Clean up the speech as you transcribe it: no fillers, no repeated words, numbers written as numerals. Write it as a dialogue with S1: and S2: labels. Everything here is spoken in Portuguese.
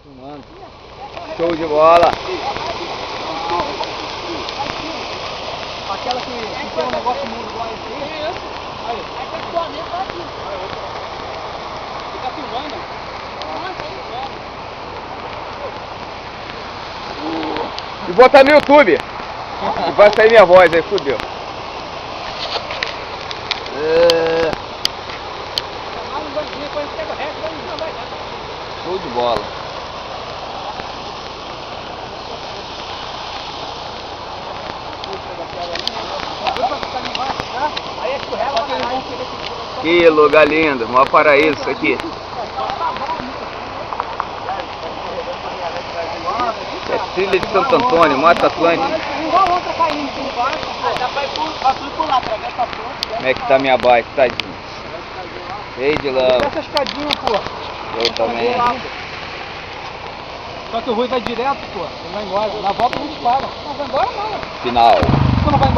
S1: Filmando. Show de bola.
S2: Aquela que tem um negócio mundo lá em cima. Aí tem equipamento lá aqui. Você tá filmando?
S1: E botar no YouTube. E vai sair minha voz aí, fudeu. Show de bola. Que lugar lindo, maior paraíso isso aqui. É trilha de Santo Antônio, Mata Atlântica. Como é que tá minha bike, tadinho? Cheio de lama.
S2: Essa escadinha, pô.
S1: Eu também.
S2: Só que o Rui vai direto, pô. Ele vai embora. Na volta a gente para. Não vai embora não.
S1: Final.
S2: Tu não vai embora.